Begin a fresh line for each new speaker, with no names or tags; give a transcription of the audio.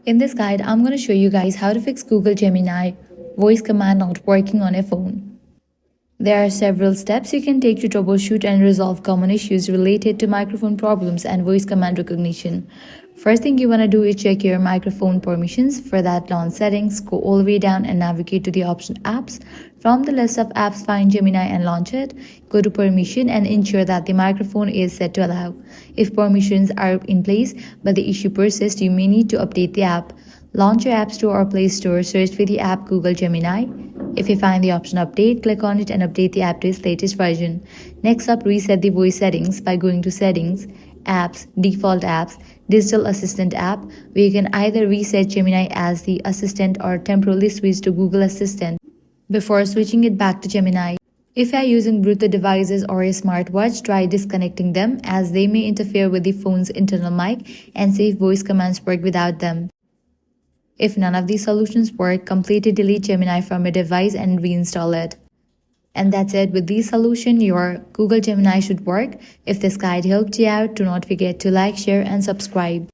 In this guide, I'm going to show you guys how to fix Google Gemini voice command not working on a phone. There are several steps you can take to troubleshoot and resolve common issues related to microphone problems and voice command recognition. First thing you want to do is check your microphone permissions. For that, launch settings, go all the way down and navigate to the option apps. From the list of apps, find Gemini and launch it. Go to permission and ensure that the microphone is set to allow. If permissions are in place but the issue persists, you may need to update the app. Launch your App Store or Play Store, search for the app Google Gemini. If you find the option update, click on it and update the app to its latest version. Next up, reset the voice settings by going to Settings, Apps, Default Apps, Digital Assistant app, where you can either reset Gemini as the assistant or temporarily switch to Google Assistant before switching it back to Gemini. If you are using Bluetooth devices or a smartwatch, try disconnecting them as they may interfere with the phone's internal mic and see if voice commands work without them. If none of these solutions work, completely delete Gemini from your device and reinstall it. And that's it. With these solutions, your Google Gemini should work. If this guide helped you out, do not forget to like, share, and subscribe.